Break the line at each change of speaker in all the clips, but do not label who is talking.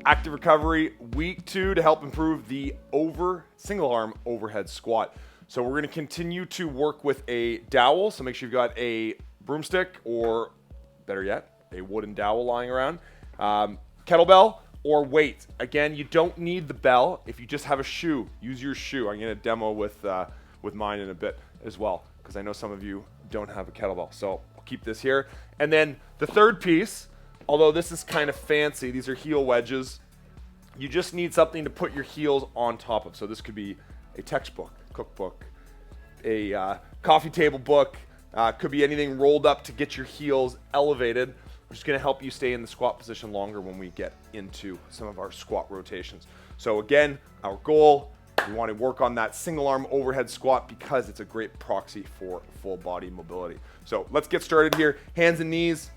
Active recovery, week 2 to help improve the single arm overhead squat. So we're going to continue to work with a dowel. So make sure you've got a broomstick or, better yet, a wooden dowel lying around. Kettlebell or weight. Again, you don't need the bell. If you just have a shoe, use your shoe. I'm going to demo with mine in a bit as well, because I know some of you don't have a kettlebell. So I'll keep this here. And then the third piece, although this is kind of fancy, these are heel wedges. You just need something to put your heels on top of. So this could be a textbook, cookbook, a coffee table book, could be anything rolled up to get your heels elevated, which is going to help you stay in the squat position longer when we get into some of our squat rotations. So again, our goal, we want to work on that single arm overhead squat because it's a great proxy for full body mobility. So let's get started here. Hands and knees,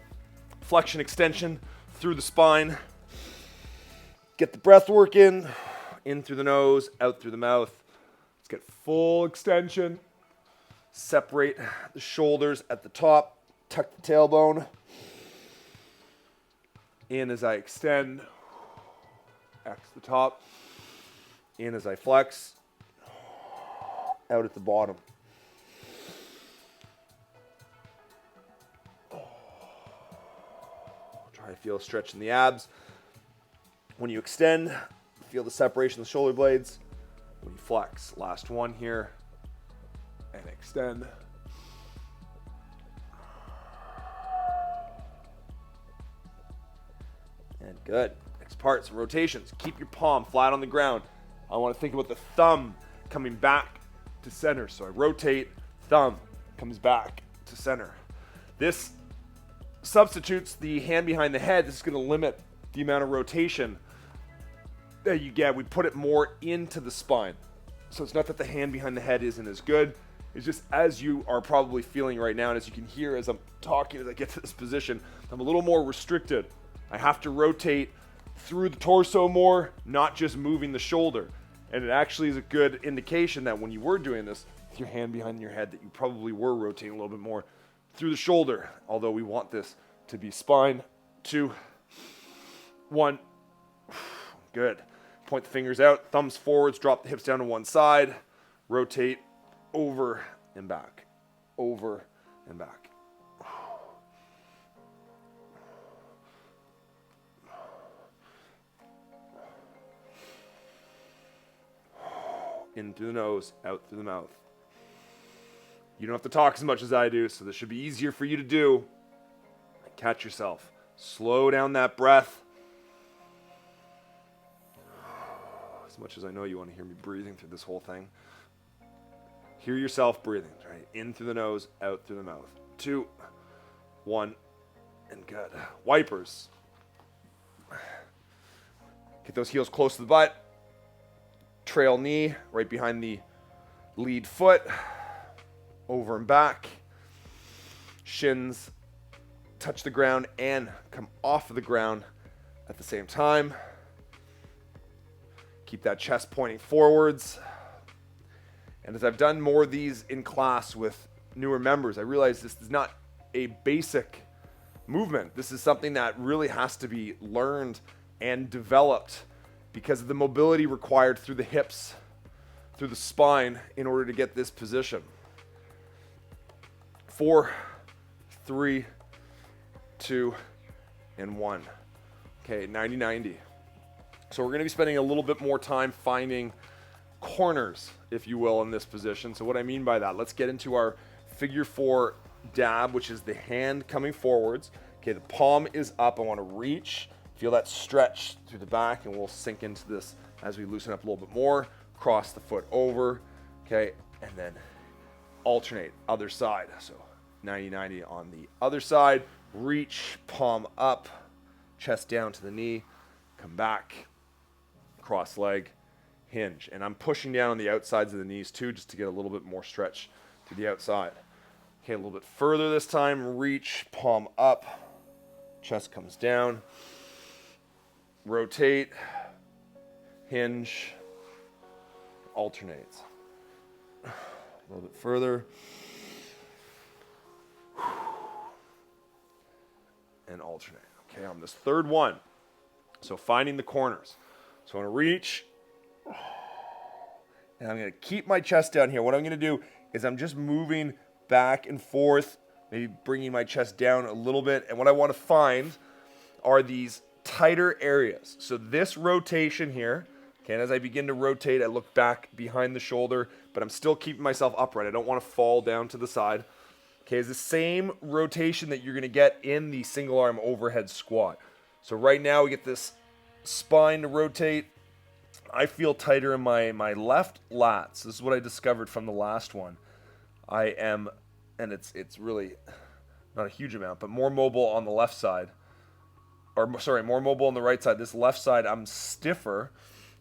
flexion extension through the spine. Get the breath work in through the nose, out through the mouth. Let's get full extension. Separate the shoulders at the top, tuck the tailbone. In as I extend, X the top. In as I flex, out at the bottom. Try to feel a stretch in the abs. When you extend, feel the separation of the shoulder blades. When you flex, last one here, and extend. And good. Next part, some rotations. Keep your palm flat on the ground. I want to think about the thumb coming back to center. So I rotate, thumb comes back to center. This substitutes the hand behind the head. This is going to limit the amount of rotation that you get. We put it more into the spine. So it's not that the hand behind the head isn't as good. It's just, as you are probably feeling right now, and as you can hear as I'm talking, as I get to this position, I'm a little more restricted. I have to rotate through the torso more, not just moving the shoulder. And it actually is a good indication that when you were doing this with your hand behind your head, that you probably were rotating a little bit more through the shoulder. Although we want this to be spine. 2, 1. Good. Point the fingers out, thumbs forwards, drop the hips down to one side, rotate over and back, over and back. In through the nose, out through the mouth. You don't have to talk as much as I do, so this should be easier for you to do. Catch yourself. Slow down that breath. As much as I know you want to hear me breathing through this whole thing. Hear yourself breathing, right? In through the nose, out through the mouth. 2, 1, and good. Wipers. Get those heels close to the butt. Trail knee right behind the lead foot. Over and back. Shins touch the ground and come off of the ground at the same time. Keep that chest pointing forwards. And as I've done more of these in class with newer members, I realize this is not a basic movement. This is something that really has to be learned and developed because of the mobility required through the hips, through the spine in order to get this position. 4, 3, 2, and 1. Okay, 90-90. So we're going to be spending a little bit more time finding corners, if you will, in this position. So what I mean by that, let's get into our figure 4 dab, which is the hand coming forwards. Okay, the palm is up. I want to reach, feel that stretch through the back, and we'll sink into this as we loosen up a little bit more. Cross the foot over, okay, and then alternate other side. So 90-90 on the other side. Reach, palm up, chest down to the knee, come back, cross leg, hinge. And I'm pushing down on the outsides of the knees too, just to get a little bit more stretch to the outside. Okay, a little bit further this time. Reach, palm up, chest comes down, rotate, hinge, alternates. A little bit further. And alternate. Okay, on this third one, So finding the corners. So I'm going to reach, and I'm going to keep my chest down here. What I'm going to do is I'm just moving back and forth, maybe bringing my chest down a little bit. And what I want to find are these tighter areas. So this rotation here, okay, and as I begin to rotate, I look back behind the shoulder, but I'm still keeping myself upright. I don't want to fall down to the side. Okay, it's the same rotation that you're going to get in the single arm overhead squat. So right now we get this spine to rotate. I feel tighter in my left lats. This is what I discovered from the last one. I am, and it's really not a huge amount, but more mobile on the left side. Or sorry, more mobile on the right side. This left side, I'm stiffer.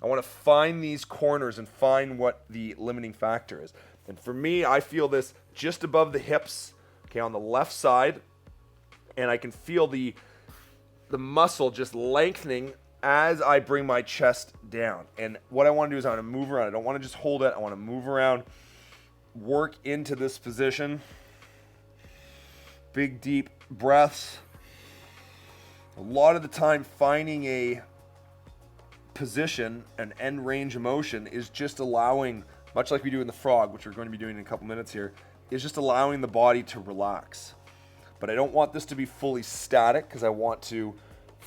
I want to find these corners and find what the limiting factor is. And for me, I feel this just above the hips, okay, on the left side, and I can feel the muscle just lengthening as I bring my chest down. And what I want to do is I want to move around. I don't want to just hold it. I want to move around, work into this position. Big, deep breaths. A lot of the time, finding a position, an end range of motion, is just allowing, much like we do in the frog, which we're going to be doing in a couple minutes here, is just allowing the body to relax. But I don't want this to be fully static because I want to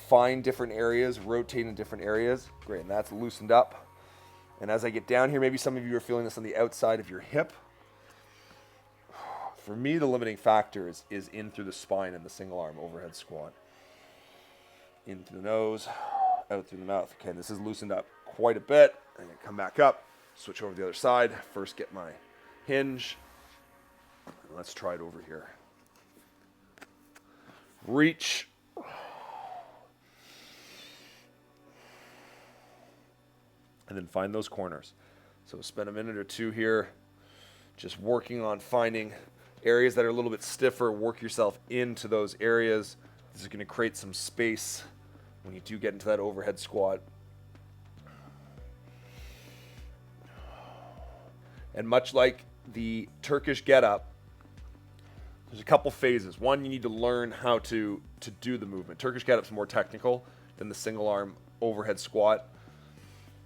find different areas, rotate in different areas. Great, and that's loosened up. And as I get down here, maybe some of you are feeling this on the outside of your hip. For me, the limiting factor is in through the spine in the single arm overhead squat. In through the nose, out through the mouth. Okay, this is loosened up quite a bit. I'm going to come back up, switch over to the other side. First get my hinge. Let's try it over here. Reach. And then find those corners. So spend a minute or two here just working on finding areas that are a little bit stiffer. Work yourself into those areas. This is going to create some space when you do get into that overhead squat. And much like the Turkish get-up, there's a couple phases. One, you need to learn how to do the movement. Turkish get-up's more technical than the single arm overhead squat.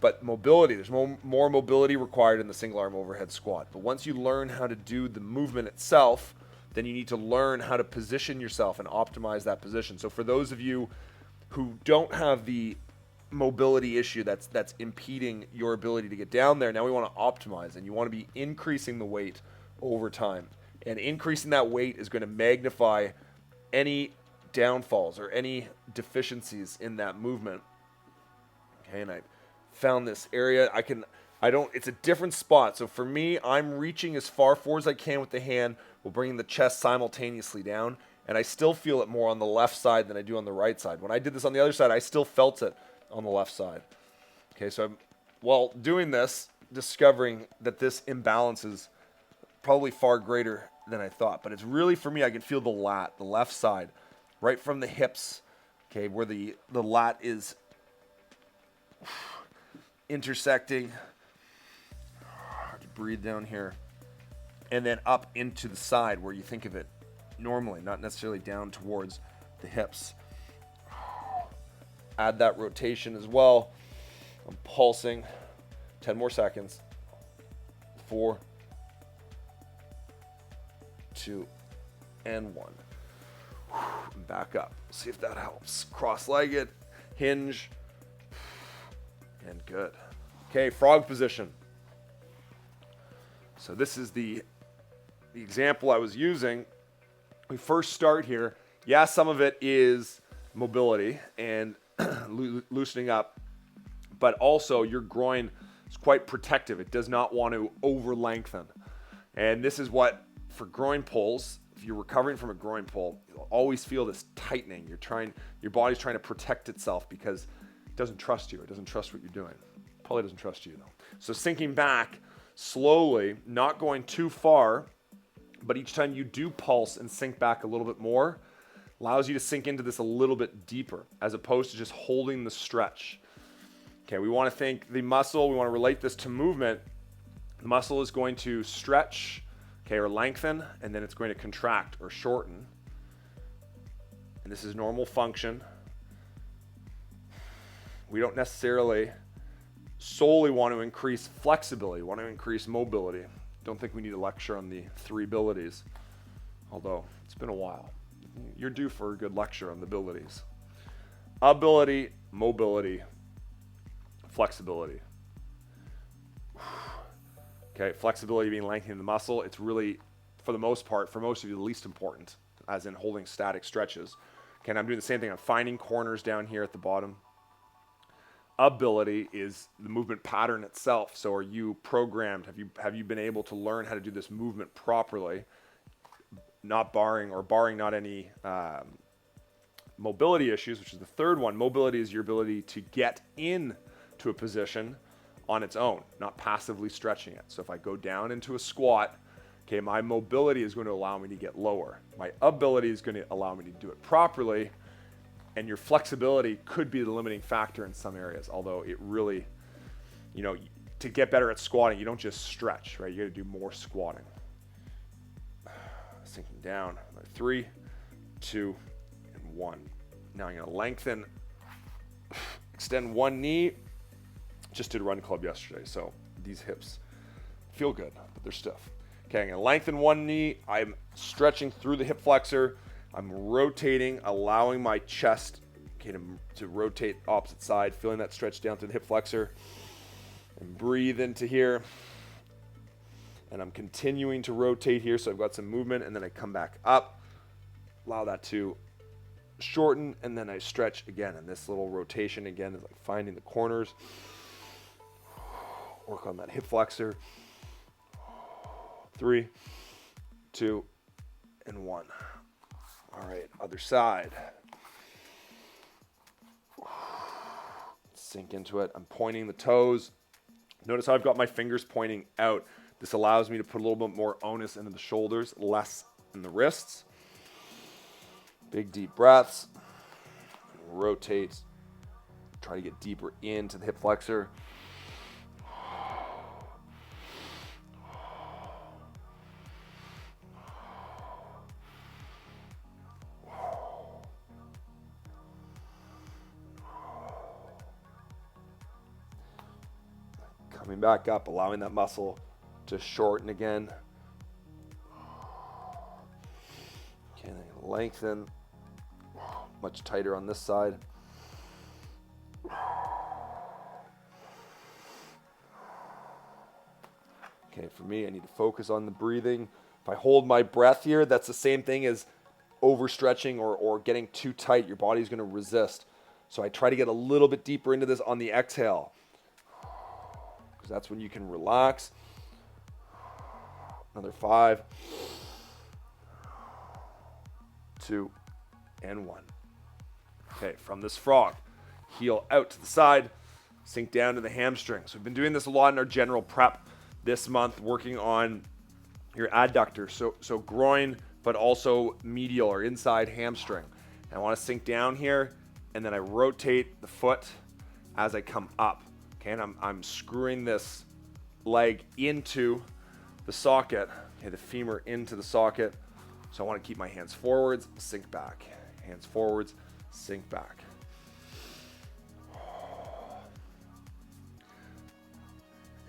But mobility, there's more mobility required in the single arm overhead squat. But once you learn how to do the movement itself, then you need to learn how to position yourself and optimize that position. So for those of you who don't have the mobility issue that's impeding your ability to get down there, now we want to optimize, and you want to be increasing the weight over time. And increasing that weight is going to magnify any downfalls or any deficiencies in that movement. Okay, and I found this area. It's a different spot. So for me, I'm reaching as far forward as I can with the hand while bringing the chest simultaneously down. And I still feel it more on the left side than I do on the right side. When I did this on the other side, I still felt it on the left side. Okay, so while doing this, discovering that this imbalance is probably far greater than I thought. But it's really, for me, I can feel the lat, the left side, right from the hips, okay, where the lat is intersecting. Hard to breathe down here. And then up into the side where you think of it normally, not necessarily down towards the hips. Add that rotation as well. I'm pulsing. 10 more seconds. 4, 2, and 1. Back up. See if that helps. Cross-legged, hinge, and good. Okay, frog position. So this is the example I was using. We first start here. Yeah, some of it is mobility and loosening up, but also your groin is quite protective. It does not want to over lengthen. And this is what, for groin pulls, if you're recovering from a groin pull, you'll always feel this tightening. Your body's trying to protect itself because it doesn't trust you. It doesn't trust what you're doing. Probably doesn't trust you though. So sinking back slowly, not going too far, but each time you do pulse and sink back a little bit more, allows you to sink into this a little bit deeper as opposed to just holding the stretch. Okay, we want to think the muscle, we want to relate this to movement. The muscle is going to stretch, okay, or lengthen, and then it's going to contract or shorten. And this is normal function. We don't necessarily solely want to increase flexibility, we want to increase mobility. Don't think we need a lecture on the 3 abilities, although it's been a while. You're due for a good lecture on the abilities. Ability, mobility, flexibility. Okay, flexibility being lengthening the muscle. It's really, for the most part, for most of you, the least important, as in holding static stretches. Okay, and I'm doing the same thing. I'm finding corners down here at the bottom. Ability is the movement pattern itself. So are you programmed? Have you been able to learn how to do this movement properly, not barring not any mobility issues, which is the third one. Mobility is your ability to get in to a position on its own, not passively stretching it. So if I go down into a squat, okay, my mobility is going to allow me to get lower. My ability is going to allow me to do it properly. And your flexibility could be the limiting factor in some areas, although it really, to get better at squatting, you don't just stretch, right? You got to do more squatting. Sinking down. 3, 2, and 1. Now I'm going to lengthen, extend one knee. Just did run club yesterday, so these hips feel good, but they're stiff. Okay, I'm going to lengthen one knee. I'm stretching through the hip flexor. I'm rotating, allowing my chest to rotate opposite side, feeling that stretch down through the hip flexor. And breathe into here. And I'm continuing to rotate here, so I've got some movement, and then I come back up. Allow that to shorten, and then I stretch again. And this little rotation again is like finding the corners. Work on that hip flexor. 3, 2, and 1. All right, other side. Sink into it. I'm pointing the toes. Notice how I've got my fingers pointing out. This allows me to put a little bit more onus into the shoulders, less in the wrists. Big deep breaths. Rotate. Try to get deeper into the hip flexor. Coming back up, allowing that muscle to shorten again. Okay, then lengthen. Much tighter on this side. Okay, for me, I need to focus on the breathing. If I hold my breath here, that's the same thing as overstretching or getting too tight. Your body's going to resist. So I try to get a little bit deeper into this on the exhale, because that's when you can relax. Another 5, 2, and 1. Okay, from this frog, heel out to the side, sink down to the hamstring. So we've been doing this a lot in our general prep this month, working on your adductor, so groin, but also medial or inside hamstring. And I want to sink down here, and then I rotate the foot as I come up. Okay, and I'm screwing this leg into the socket, okay, the femur into the socket. So I want to keep my hands forwards, sink back. Hands forwards, sink back.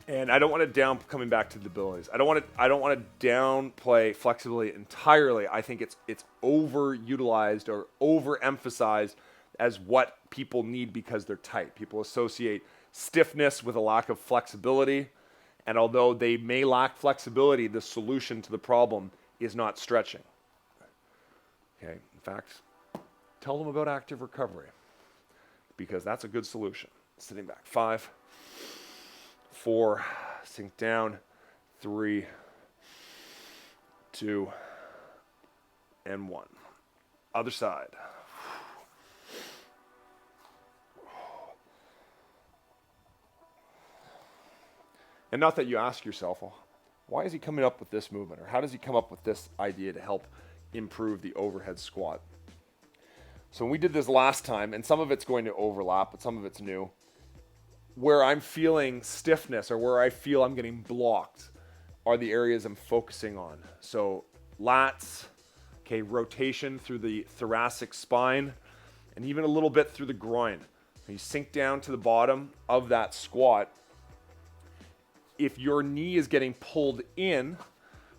And I don't want to coming back to the abilities. I don't want to downplay flexibility entirely. I think it's overutilized or overemphasized as what people need because they're tight. People associate stiffness with a lack of flexibility, and although they may lack flexibility, the solution to the problem is not stretching. Okay, in fact, tell them about active recovery, because that's a good solution. Sitting back. 5, 4, sink down. 3, 2, and 1. Other side. And not that you ask yourself, well, why is he coming up with this movement? Or how does he come up with this idea to help improve the overhead squat? So when we did this last time, and some of it's going to overlap, but some of it's new, where I'm feeling stiffness or where I feel I'm getting blocked are the areas I'm focusing on. So lats, okay, rotation through the thoracic spine, and even a little bit through the groin. You sink down to the bottom of that squat. If your knee is getting pulled in,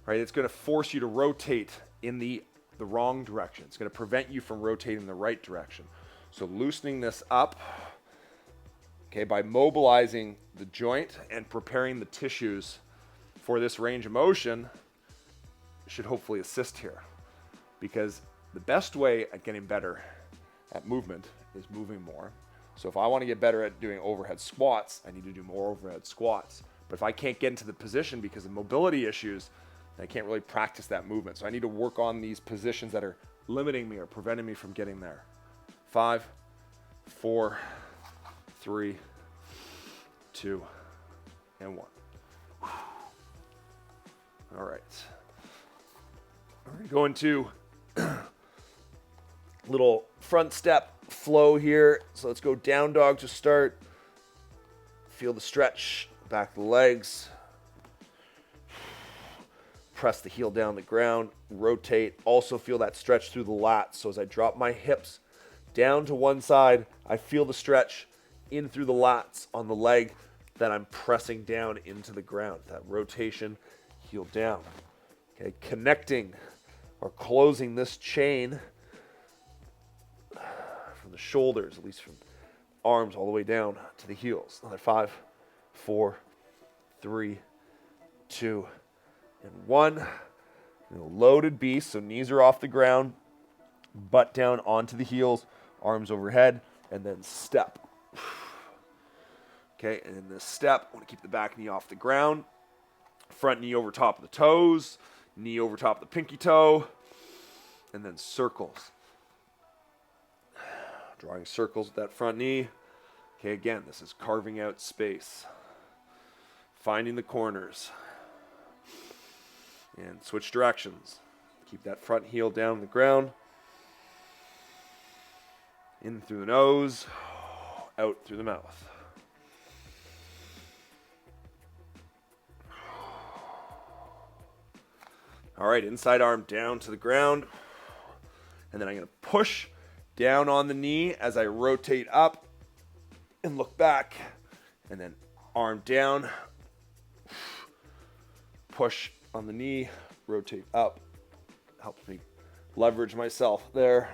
right, it's going to force you to rotate in the wrong direction. It's going to prevent you from rotating in the right direction. So loosening this up, okay, by mobilizing the joint and preparing the tissues for this range of motion should hopefully assist here. Because the best way at getting better at movement is moving more. So if I want to get better at doing overhead squats, I need to do more overhead squats. But if I can't get into the position because of mobility issues, I can't really practice that movement. So I need to work on these positions that are limiting me or preventing me from getting there. 5, 4, 3, 2, and 1. All right. We're going to go into little front step flow here. So let's go down dog to start. Feel the stretch, back the legs. Press the heel down the ground, rotate. Also feel that stretch through the lats. So as I drop my hips down to one side, I feel the stretch in through the lats on the leg that I'm pressing down into the ground. That rotation, heel down. Okay, connecting or closing this chain from the shoulders, at least from arms all the way down to the heels. Another 5, 4, 3, 2, and 1. Loaded beast, so knees are off the ground, butt down onto the heels, arms overhead, and then step. Okay, and in this step, I want to keep the back knee off the ground, front knee over top of the toes, knee over top of the pinky toe, and then circles. Drawing circles with that front knee. Okay, again, this is carving out space. Finding the corners. And switch directions. Keep that front heel down on the ground. In through the nose, out through the mouth. All right, inside arm down to the ground. And then I'm going to push down on the knee as I rotate up and look back. And then arm down. Push on the knee, rotate up. Helps me leverage myself there.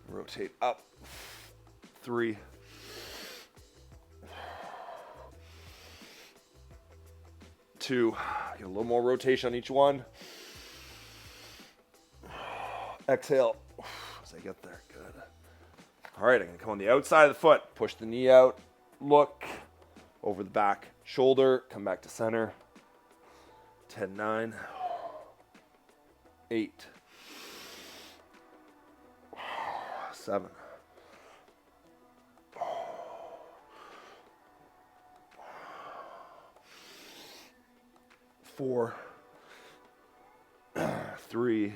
Rotate up. 3. 2. Get a little more rotation on each one. Exhale as I get there. Good. All right, I'm going to come on the outside of the foot. Push the knee out. Look over the back shoulder. Come back to center. 10, 9. 8. 7. 4. 3.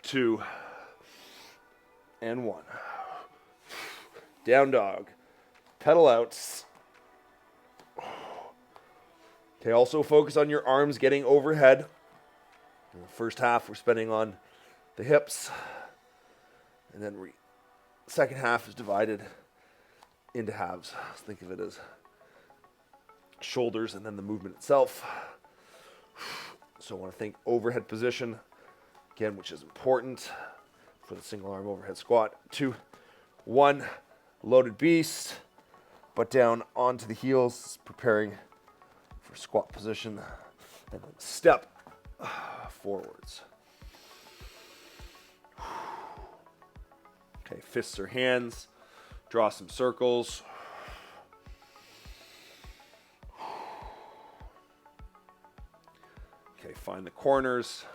2. And 1. Down dog. Pedal outs. Okay, also focus on your arms getting overhead. In the first half, we're spending on the hips. And then second half is divided into halves. Think of it as shoulders and then the movement itself. So I want to think overhead position, again, which is important for the single arm overhead squat. 2, 1, loaded beast, butt down onto the heels, preparing for squat position, and then step forwards. Okay, fists or hands, draw some circles. Okay, find the corners.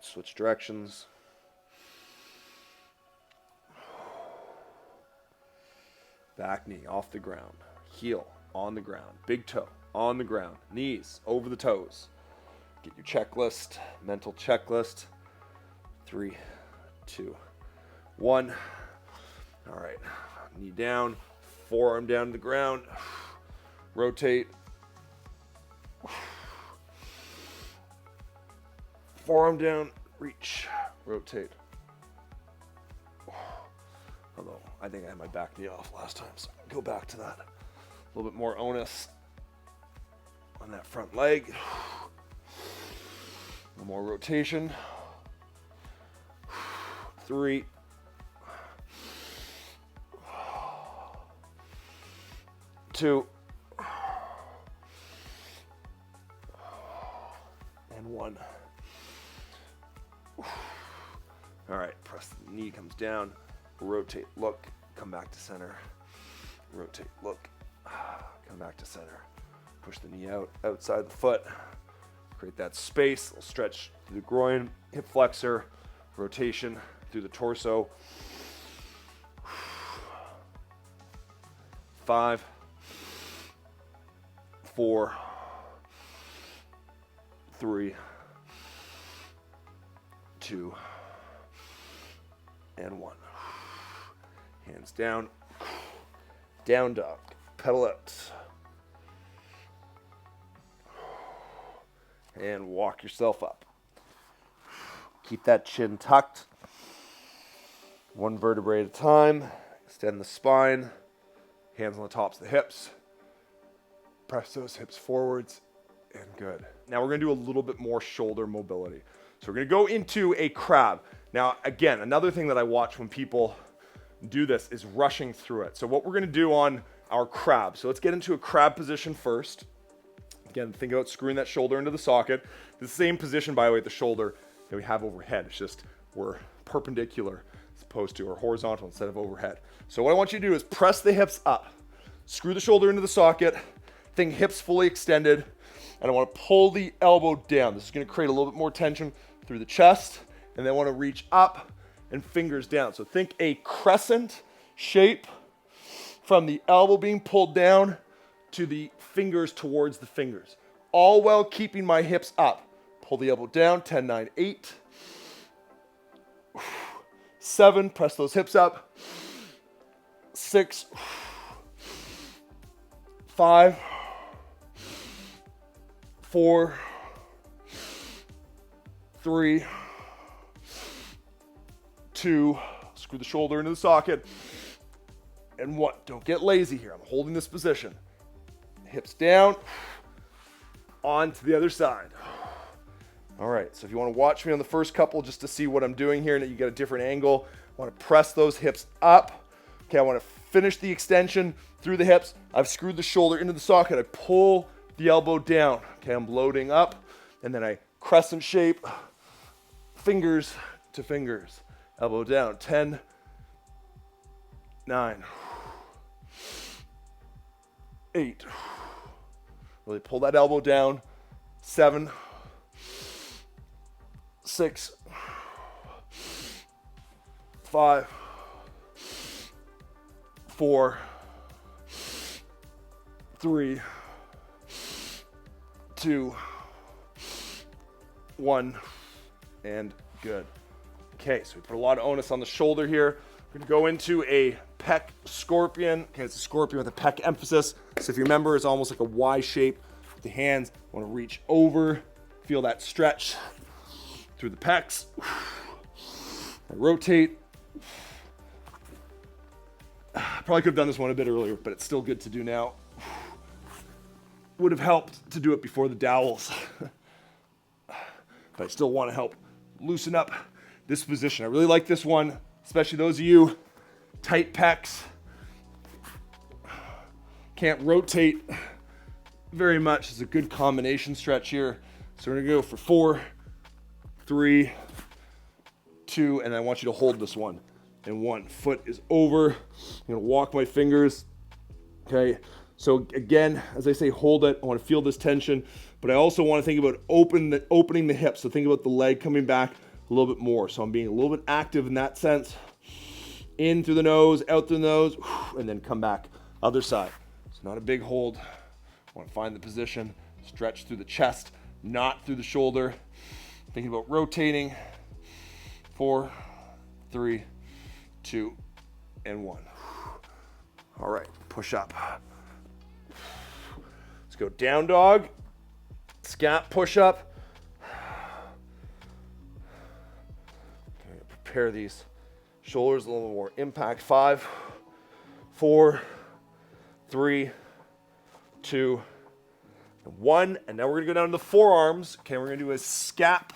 Switch directions. Back knee off the ground. Heel on the ground. Big toe on the ground. Knees over the toes. Get your checklist, mental checklist. 3, 2, 1. All right. Knee down. Forearm down to the ground. Rotate. Forearm down. reach, rotate. Although I think I had my back knee off last time, so go back to that. A little bit more onus on that front leg. One more rotation. 3. Two. And 1. All right, press the knee comes down, rotate, look, come back to center. Rotate, look, come back to center. Push the knee out, outside the foot. Create that space, little stretch through the groin, hip flexor, rotation through the torso. 5, 4, 3, 2, and 1. Hands down, down dog, pedal out. And walk yourself up. Keep that chin tucked. One vertebrae at a time. Extend the spine. Hands on the tops of the hips. Press those hips forwards. And good. Now we're going to do a little bit more shoulder mobility. So we're going to go into a crab. Now, again, another thing that I watch when people do this is rushing through it. So what we're going to do on our crab. So let's get into a crab position first. Again, think about screwing that shoulder into the socket. The same position, by the way, at the shoulder that we have overhead. It's just we're perpendicular as opposed to, or horizontal instead of overhead. So what I want you to do is press the hips up. Screw the shoulder into the socket. Think hips fully extended. And I want to pull the elbow down. This is going to create a little bit more tension through the chest. And then I want to reach up and fingers down. So think a crescent shape from the elbow being pulled down to the fingers towards the fingers, all while keeping my hips up. Pull the elbow down, 10, 9, 8, 7, press those hips up, 6, 5, 4, 3, 2, screw the shoulder into the socket, and 1. Don't get lazy here. I'm holding this position. Hips down, on to the other side. All right, so if you want to watch me on the first couple just to see what I'm doing here and that you get a different angle, I want to press those hips up. Okay, I want to finish the extension through the hips. I've screwed the shoulder into the socket. I pull the elbow down. Okay, I'm loading up, and then I crescent shape, fingers to fingers, elbow down, 10, 9, 8. Really pull that elbow down. 7, 6, 5, 4, 3, 2, 1, and good. Okay, so we put a lot of onus on the shoulder here. We're gonna go into a pec scorpion. Okay, it's a scorpion with a pec emphasis. So if you remember, it's almost like a Y shape with the hands. I want to reach over, feel that stretch through the pecs. I rotate. Probably could have done this one a bit earlier, but it's still good to do now. Would have helped to do it before the dowels. But I still want to help loosen up this position. I really like this one, especially those of you tight pecs. Can't rotate very much. It's a good combination stretch here. So we're gonna go for 4, 3, 2, and I want you to hold this one. And 1 foot is over. I'm gonna walk my fingers. Okay. So again, as I say, hold it. I want to feel this tension, but I also want to think about opening the hips. So think about the leg coming back a little bit more. So I'm being a little bit active in that sense. In through the nose, out through the nose, and then come back other side. It's not a big hold. I want to find the position, stretch through the chest, not through the shoulder. Thinking about rotating. 4, 3, 2, and 1. All right, push up. Let's go down dog, scat push up. prepare these shoulders a little more impact. 5, 4, 3, 2, 1. And now we're gonna go down to the forearms. Okay, we're gonna do a scap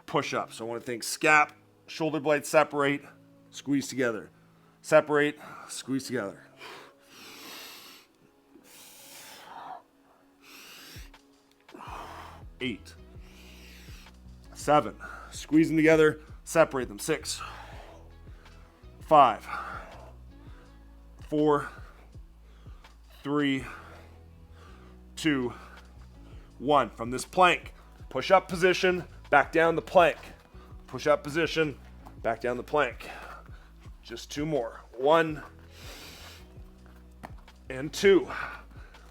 push-up. So I wanna think scap, shoulder blades separate, squeeze together. Separate, squeeze together. 8, 7, squeeze them together, separate them. 6, 5, 4, 3, 2, 1. From this plank, push up position, back down the plank. Push up position, back down the plank. Just 2 more. 1 and 2.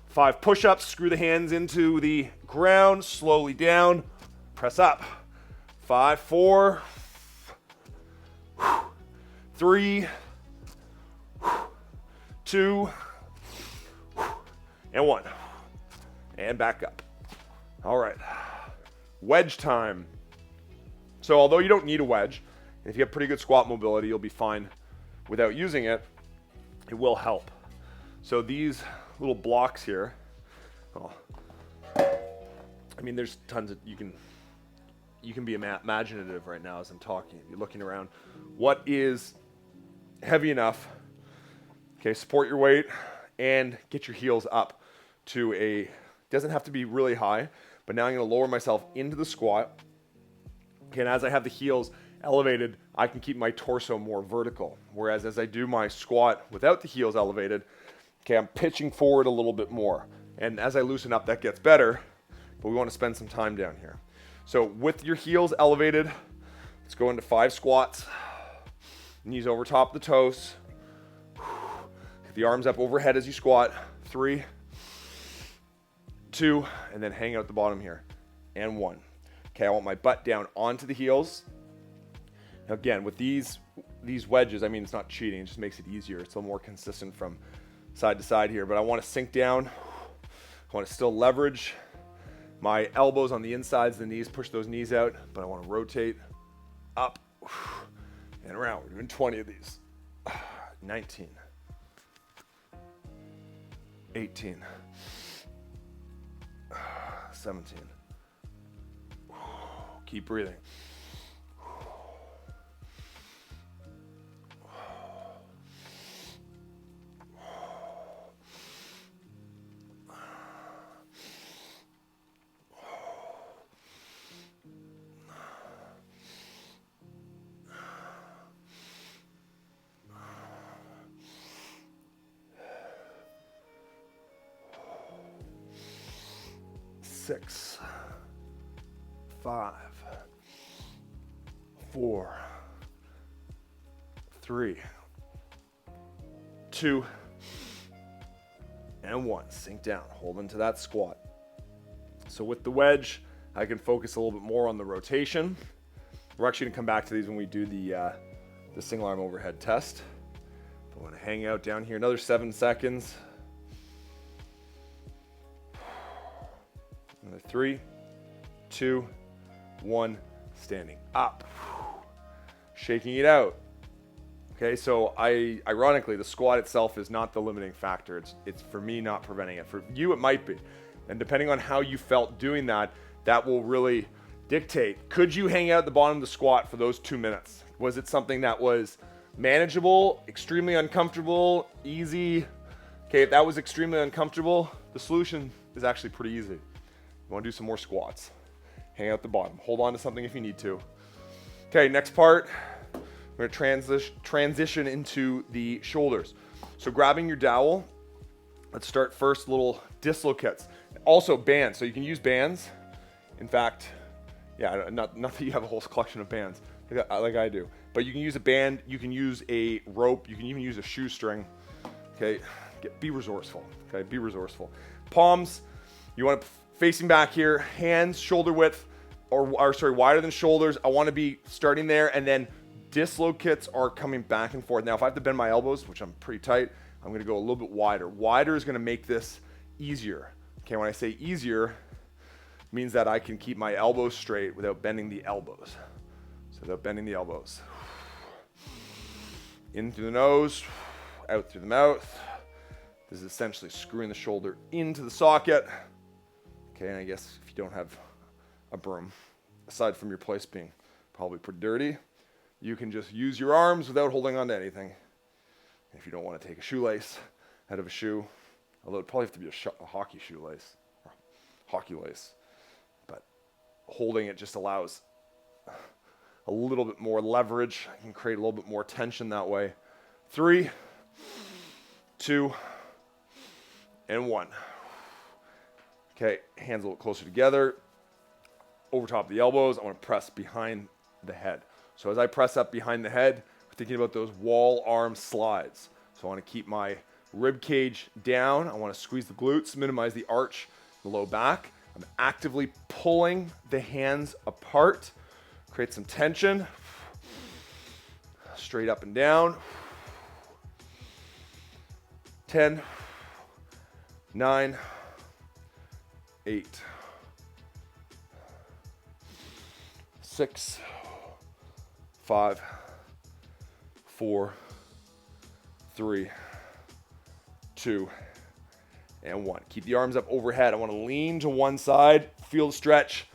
5 push-ups, screw the hands into the ground, slowly down, press up. 5, 4, 3, 2, and 1. And back up. All right, wedge time. So although you don't need a wedge, and if you have pretty good squat mobility, you'll be fine without using it. It will help. So these little blocks here, I mean, there's tons of, you can be imaginative right now as I'm talking. You're looking around. What is heavy enough? Okay, support your weight and get your heels up to a, doesn't have to be really high, but now I'm gonna lower myself into the squat. Okay, and as I have the heels elevated, I can keep my torso more vertical. Whereas as I do my squat without the heels elevated, okay, I'm pitching forward a little bit more. And as I loosen up, that gets better, but we want to spend some time down here. So with your heels elevated, let's go into 5 squats. Knees over top of the toes. Get the arms up overhead as you squat. 3, 2, and then hang out the bottom here. And 1. Okay, I want my butt down onto the heels. Now again, with these wedges, I mean, it's not cheating, it just makes it easier. It's a little more consistent from side to side here, but I want to sink down. I want to still leverage my elbows on the insides of the knees, push those knees out, but I want to rotate up and around. We're doing 20 of these. 19, 18, 17. Keep breathing. 6, 5, 4, 3, 2, and 1. Sink down, hold into that squat. So with the wedge, I can focus a little bit more on the rotation. We're actually gonna come back to these when we do the single arm overhead test. I want to hang out down here another 7 seconds. Another 3, 2, 1, standing up, shaking it out. Okay, so ironically, the squat itself is not the limiting factor. It's for me not preventing it. For you, it might be. And depending on how you felt doing that, that will really dictate. Could you hang out at the bottom of the squat for those 2 minutes? Was it something that was manageable, extremely uncomfortable, easy? Okay, if that was extremely uncomfortable, the solution is actually pretty easy. You want to do some more squats. Hang out at the bottom. Hold on to something if you need to. Okay, next part. We're going to transition into the shoulders. So grabbing your dowel, let's start first little dislocates. Also bands, so you can use bands. In fact, yeah, not that you have a whole collection of bands like I do, but you can use a band, you can use a rope, you can even use a shoestring. Okay, be resourceful. Okay, be resourceful. Palms, you want to facing back here, hands shoulder width, or sorry, wider than shoulders. I want to be starting there, and then dislocates are coming back and forth. Now, if I have to bend my elbows, which I'm pretty tight, I'm going to go a little bit wider. Wider is going to make this easier. Okay, when I say easier, it means that I can keep my elbows straight without bending the elbows. So without bending the elbows. In through the nose, out through the mouth. This is essentially screwing the shoulder into the socket. Okay, and I guess if you don't have a broom, aside from your place being probably pretty dirty, you can just use your arms without holding on to anything. If you don't want to take a shoelace out of a shoe, although it'd probably have to be a hockey shoelace, or hockey lace, but holding it just allows a little bit more leverage. I can create a little bit more tension that way. 3, 2, and 1. Okay, hands a little closer together. Over top of the elbows, I want to press behind the head. So as I press up behind the head, we're thinking about those wall arm slides. So I want to keep my rib cage down. I want to squeeze the glutes, minimize the arch, the low back. I'm actively pulling the hands apart. Create some tension. Straight up and down. 10, 9, 8, 6, 5, 4, 3, 2, and 1. Keep the arms up overhead. I want to lean to one side, feel the stretch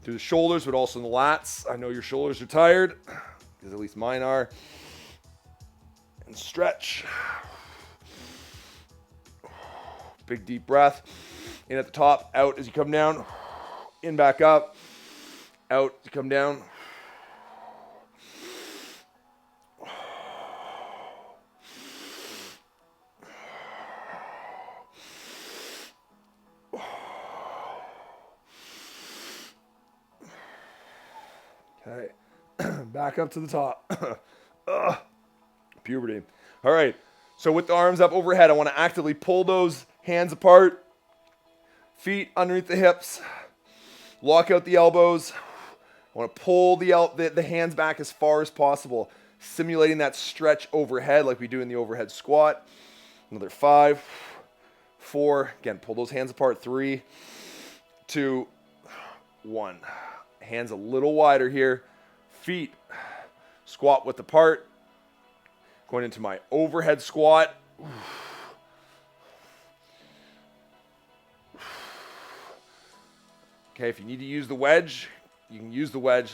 through the shoulders, but also in the lats. I know your shoulders are tired, because at least mine are. And stretch. Big deep breath. In at the top, out as you come down. In back up. Out as you come down. Okay. Back up to the top. Puberty. All right. So with the arms up overhead, I want to actively pull those hands apart. Feet underneath the hips. Lock out the elbows. I want to pull the hands back as far as possible, simulating that stretch overhead like we do in the overhead squat. Another 5, 4. Again, pull those hands apart. 3, 2, 1. Hands a little wider here. Feet squat width apart. Going into my overhead squat. Okay, if you need to use the wedge, you can use the wedge.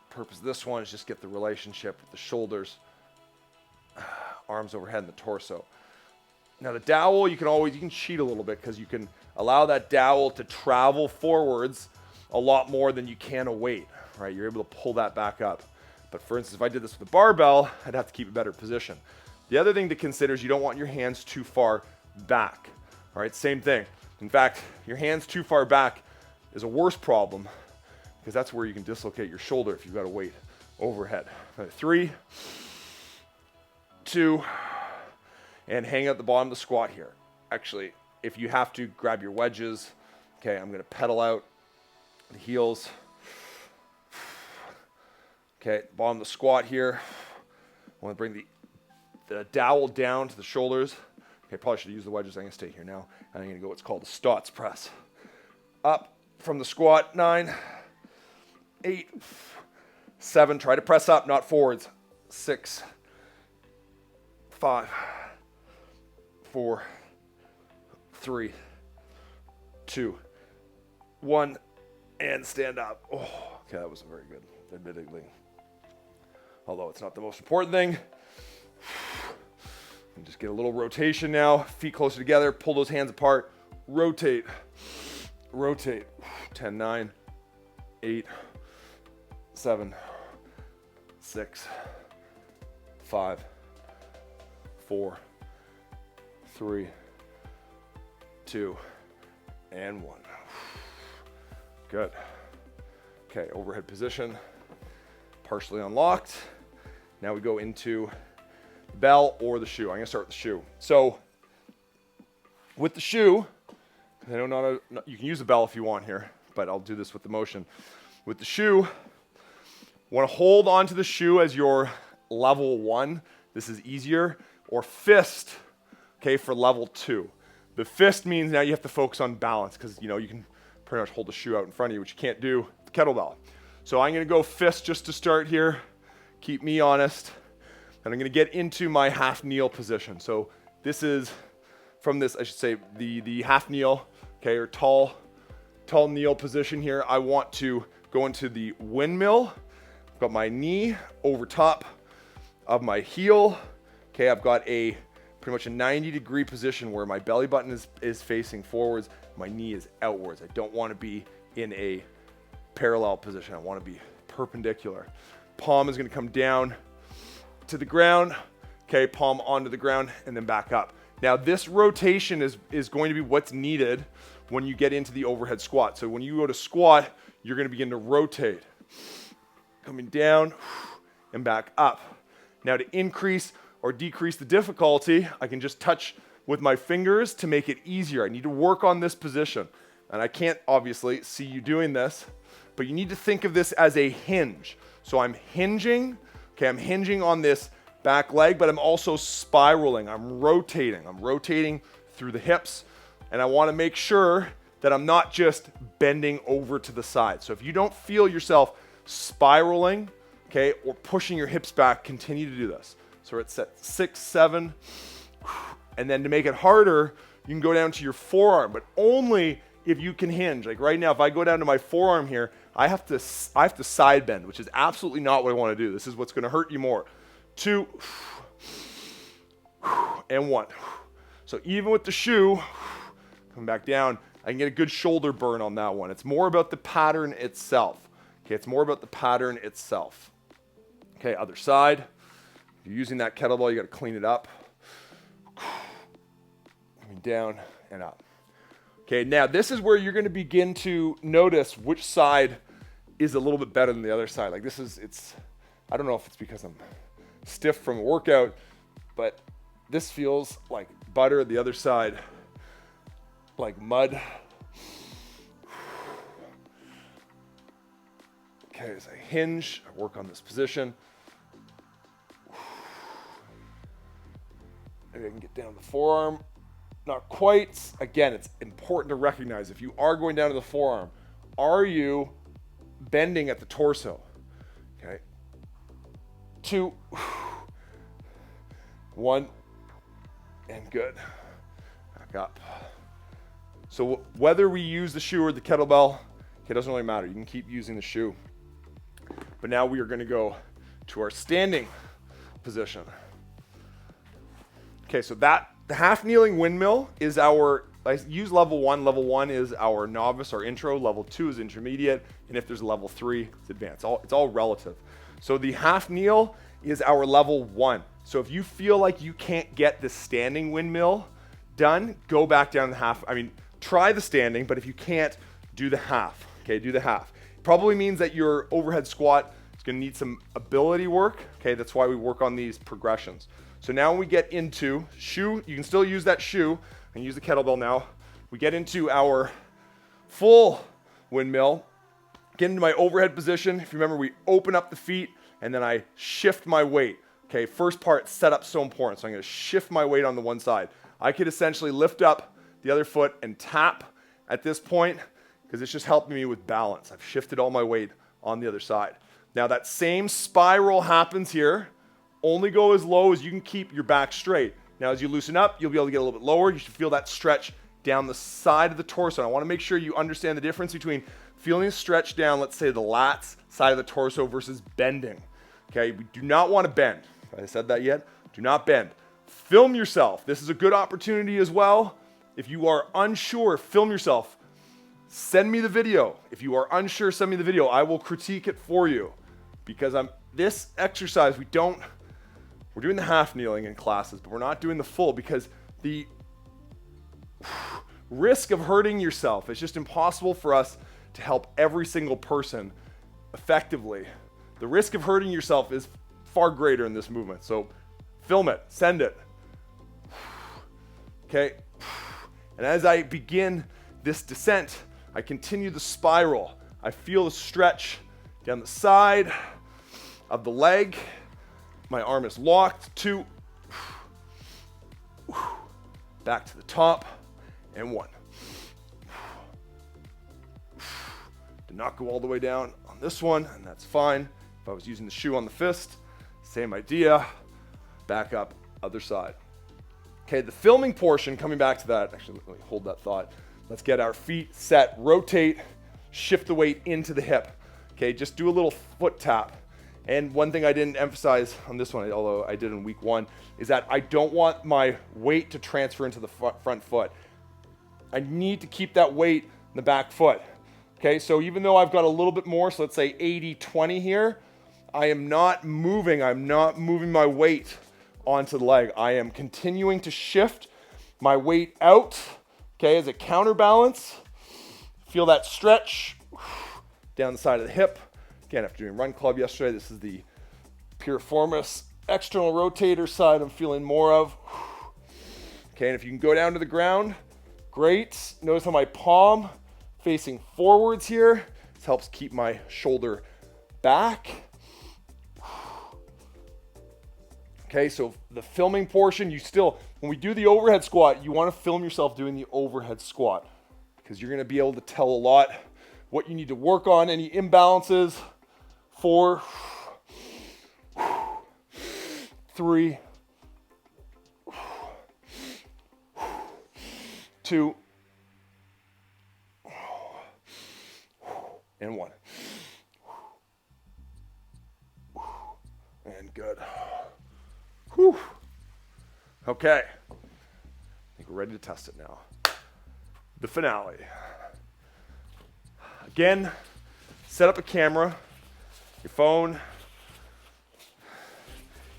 The purpose of this one is just get the relationship with the shoulders, arms overhead, and the torso. Now the dowel, you can cheat a little bit because you can allow that dowel to travel forwards a lot more than you can a weight, right? You're able to pull that back up. But for instance, if I did this with a barbell, I'd have to keep a better position. The other thing to consider is you don't want your hands too far back, all right? Same thing. In fact, your hands too far back is a worse problem because that's where you can dislocate your shoulder if you've got a weight overhead. 3, 2, and hang out the bottom of the squat here. Actually, if you have to, grab your wedges. Okay, I'm gonna pedal out the heels. Okay, bottom of the squat here. I want to bring the dowel down to the shoulders. Okay, probably should use the wedges. I'm going to stay here now. And I'm going to go what's called a Stotts press. Up from the squat, 9, 8, 7. Try to press up, not forwards. 6, 5, 4, 3, 2, 1, and stand up. Oh, okay, that wasn't very good, admittedly. Although it's not the most important thing. And just get a little rotation now. Feet closer together. Pull those hands apart. Rotate. Rotate. 10, 9, 8, 7, 6, 5, 4, 3, 2, and 1. Good. Okay, overhead position. Partially unlocked. Now we go into the bell or the shoe. I'm going to start with the shoe. So with the shoe, I know you can use the bell if you want here, but I'll do this with the motion. With the shoe, want to hold onto the shoe as your level 1. This is easier. Or fist, okay, for level 2. The fist means now you have to focus on balance because, you can pretty much hold the shoe out in front of you, which you can't do with the kettlebell. So I'm going to go fist just to start here. Keep me honest. And I'm going to get into my half kneel position. So this is from this, I should say, the half kneel, okay, or tall kneel position here. I want to go into the windmill. I've got my knee over top of my heel. Okay, I've got a pretty much a 90-degree position where my belly button is facing forwards, my knee is outwards. I don't want to be in a parallel position. I want to be perpendicular. Palm is going to come down to the ground. Okay, palm onto the ground and then back up. Now this rotation is going to be what's needed when you get into the overhead squat. So when you go to squat, you're going to begin to rotate. Coming down and back up. Now to increase or decrease the difficulty, I can just touch with my fingers to make it easier. I need to work on this position. And I can't obviously see you doing this, but you need to think of this as a hinge. So I'm hinging, okay, I'm hinging on this back leg, but I'm also spiraling. I'm rotating through the hips, and I want to make sure that I'm not just bending over to the side. So if you don't feel yourself spiraling, okay, or pushing your hips back, continue to do this. So we're at set 6, 7, and then to make it harder, you can go down to your forearm, but only if you can hinge. Like right now, if I go down to my forearm here, I have to side bend, which is absolutely not what I want to do. This is what's going to hurt you more. 2 and 1. So even with the shoe, coming back down, I can get a good shoulder burn on that one. It's more about the pattern itself. Okay, it's more about the pattern itself. Okay, other side. If you're using that kettlebell, you got to clean it up. Coming down and up. Okay, now this is where you're going to begin to notice which side is a little bit better than the other side. Like I don't know if it's because I'm stiff from a workout, but this feels like butter. The other side, like mud. Okay, as I hinge, I work on this position. Maybe I can get down to the forearm. Not quite. Again, it's important to recognize if you are going down to the forearm, are you bending at the torso? Okay. 2, 1, and good. Back up. So whether we use the shoe or the kettlebell, it doesn't really matter. You can keep using the shoe. But now we are going to go to our standing position. Okay, so the half kneeling windmill is I use level 1. Level 1 is our novice or intro. Level 2 is intermediate. And if there's a level 3, it's advanced. It's all relative. So the half kneel is our level 1. So if you feel like you can't get the standing windmill done, go back down the half. Try the standing, but if you can't, do the half. Okay, do the half. Probably means that your overhead squat is going to need some ability work. Okay, that's why we work on these progressions. So now when we get into shoe, you can still use that shoe and use the kettlebell now. We get into our full windmill, get into my overhead position. If you remember, we open up the feet and then I shift my weight. Okay, first part, setup so important. So I'm going to shift my weight on the one side. I could essentially lift up the other foot and tap at this point because it's just helping me with balance. I've shifted all my weight on the other side. Now that same spiral happens here. Only go as low as you can keep your back straight. Now as you loosen up, you'll be able to get a little bit lower. You should feel that stretch down the side of the torso. I want to make sure you understand the difference between feeling a stretch down, let's say the lats side of the torso versus bending. Okay, we do not want to bend. Have I said that yet? Do not bend. Film yourself. This is a good opportunity as well. If you are unsure, film yourself. Send me the video. If you are unsure, send me the video. I will critique it for you because this exercise, we're doing the half kneeling in classes, but we're not doing the full because the risk of hurting yourself is just impossible for us to help every single person effectively. The risk of hurting yourself is far greater in this movement. So film it, send it. Okay. And as I begin this descent, I continue the spiral. I feel the stretch down the side of the leg. My arm is locked. 2. Back to the top. And 1. Did not go all the way down on this one, and that's fine. If I was using the shoe on the fist, same idea. back up, other side. Okay, the filming portion, coming back to that, actually, let me hold that thought. Let's get our feet set, rotate, shift the weight into the hip. Okay, just do a little foot tap. And one thing I didn't emphasize on this one, although I did in week 1, is that I don't want my weight to transfer into the front foot. I need to keep that weight in the back foot. Okay, so even though I've got a little bit more, so let's say 80-20 here, I'm not moving my weight onto the leg. I am continuing to shift my weight out, okay, as a counterbalance. Feel that stretch down the side of the hip. Again, after doing Run Club yesterday, this is the Piriformis external rotator side I'm feeling more of. Okay, and if you can go down to the ground, great. Notice how my palm facing forwards here. This helps keep my shoulder back. Okay, so the filming portion, when we do the overhead squat, you want to film yourself doing the overhead squat because you're going to be able to tell a lot what you need to work on, any imbalances. 4, 3, 2, and 1. And good. Whew. Okay. I think we're ready to test it now. The finale. Again, set up a camera, your phone,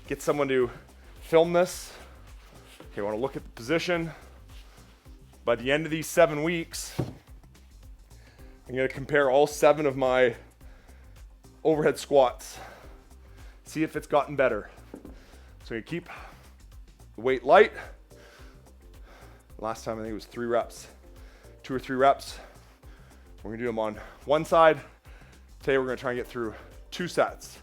get someone to film this. Okay, want to look at the position. By the end of these 7 weeks, I'm going to compare all 7 of my overhead squats. See if it's gotten better. So you keep the weight light. Last time I think it was 3 reps, 2 or 3 reps. We're gonna do them on one side. Today we're gonna try and get through 2 sets.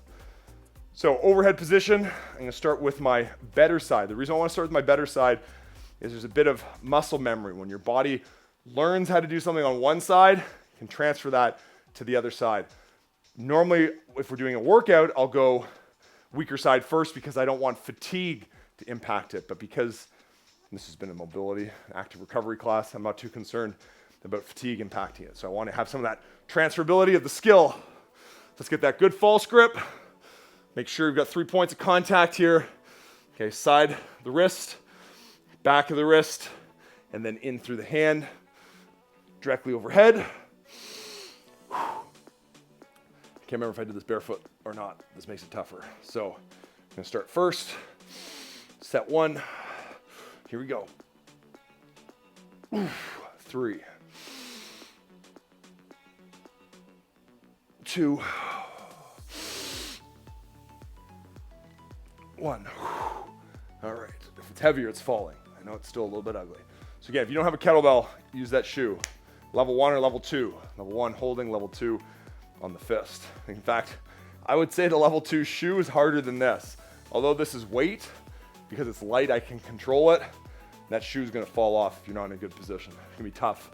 So overhead position, I'm gonna start with my better side. The reason I wanna start with my better side is there's a bit of muscle memory. When your body learns how to do something on one side, you can transfer that to the other side. Normally, if we're doing a workout, I'll go weaker side first because I don't want fatigue to impact it. But because this has been a mobility, active recovery class, I'm not too concerned about fatigue impacting it. So I want to have some of that transferability of the skill. Let's get that good false grip. Make sure you've got 3 points of contact here. Okay, side of the wrist, back of the wrist, and then in through the hand, directly overhead. I can't remember if I did this barefoot or not. This makes it tougher. So I'm gonna start first. Set 1. Here we go. 3, 2, 1. All right. If it's heavier, it's falling. I know it's still a little bit ugly. So again, if you don't have a kettlebell, use that shoe. Level 1 or level 2. Level 1 holding, level 2 on the fist. In fact, I would say the level 2 shoe is harder than this. Although this is weight, because it's light, I can control it. That shoe is going to fall off if you're not in a good position. It's going to be tough.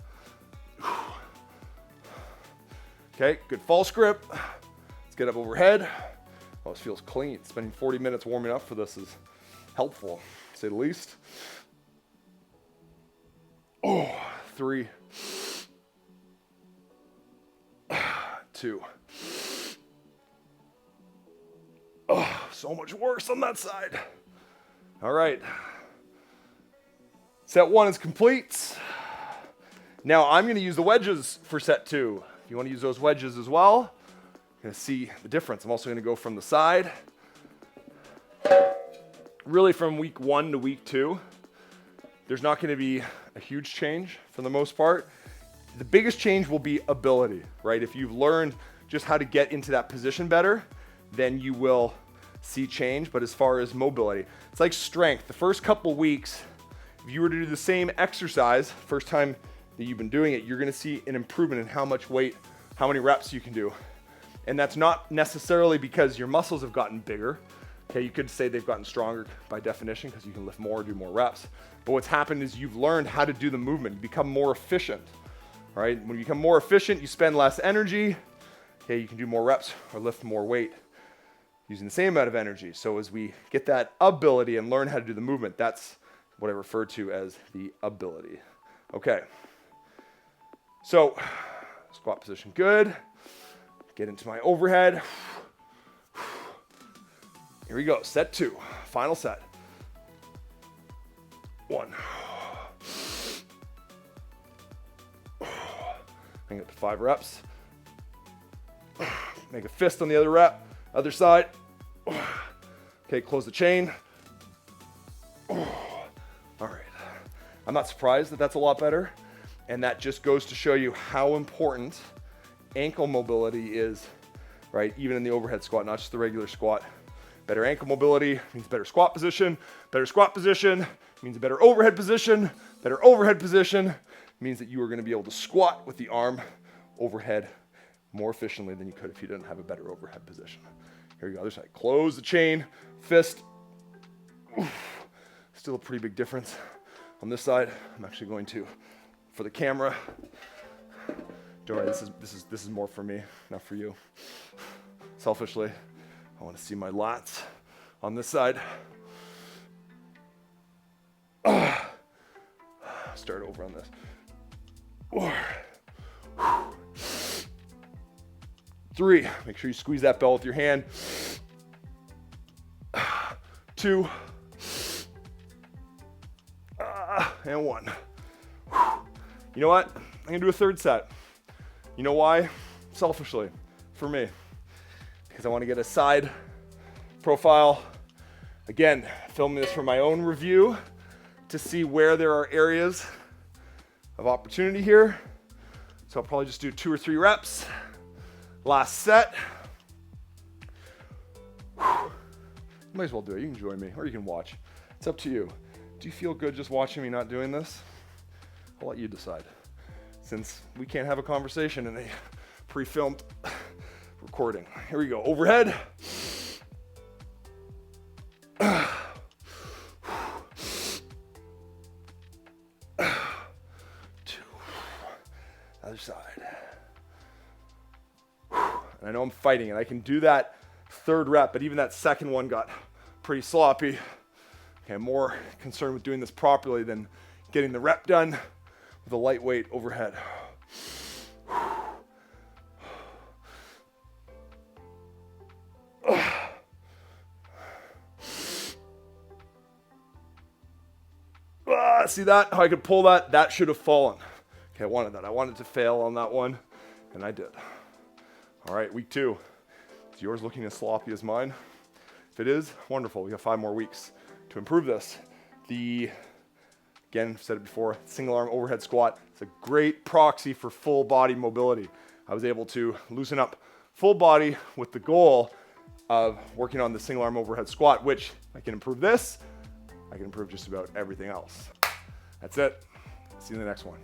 Okay, good false grip. Let's get up overhead. Oh, this feels clean. Spending 40 minutes warming up for this is helpful, to say the least. 3, 2. Oh, so much worse on that side. All right. Set 1 is complete. Now I'm going to use the wedges for set 2. If you want to use those wedges as well, you're going to see the difference. I'm also going to go from the side. Really from week 1 to week 2, there's not going to be a huge change for the most part. The biggest change will be ability, right? If you've learned just how to get into that position better, then you will see change. But as far as mobility, it's like strength. The first couple weeks, if you were to do the same exercise, first time that you've been doing it, you're gonna see an improvement in how much weight, how many reps you can do. And that's not necessarily because your muscles have gotten bigger. Okay, you could say they've gotten stronger by definition because you can lift more, do more reps. But what's happened is you've learned how to do the movement. You become more efficient, right? When you become more efficient, you spend less energy. Okay, you can do more reps or lift more weight. using the same amount of energy. So as we get that ability and learn how to do the movement, that's what I refer to as the ability. Okay. So squat position, good. Get into my overhead. Here we go, set 2, final set. 1. Bring it to 5 reps. Make a fist on the other rep, other side. Okay, close the chain. All right. I'm not surprised that that's a lot better. And that just goes to show you how important ankle mobility is, right? Even in the overhead squat, not just the regular squat. Better ankle mobility means better squat position. Better squat position means a better overhead position. Better overhead position means that you are going to be able to squat with the arm overhead more efficiently than you could if you didn't have a better overhead position. Here we go, other side. Close the chain, fist. Oof. Still a pretty big difference on this side. I'm actually going to, for the camera, don't worry, this is more for me, not for you. Selfishly, I want to see my lats on this side. Start over on this. 3, make sure you squeeze that bell with your hand. 2, and 1. You know what? I'm gonna do a third set. You know why? Selfishly, for me, because I want to get a side profile. Again, filming this for my own review to see where there are areas of opportunity here. So I'll probably just do 2 or 3 reps. Last set. You might as well do it. You can join me or you can watch. It's up to you. Do you feel good just watching me not doing this? I'll let you decide. Since we can't have a conversation in a pre-filmed recording. Here we go. Overhead. 2. Other side. And I know I'm fighting, and I can do that third rep, but even that second one got pretty sloppy. Okay, I'm more concerned with doing this properly than getting the rep done with a lightweight overhead. See that? How I could pull that? That should have fallen. Okay, I wanted that. I wanted to fail on that one, and I did. All right, week 2. Is yours looking as sloppy as mine? If it is, wonderful. We have 5 more weeks to improve this. Again, I've said it before, single arm overhead squat. It's a great proxy for full body mobility. I was able to loosen up full body with the goal of working on the single arm overhead squat, which I can improve this. I can improve just about everything else. That's it. See you in the next one.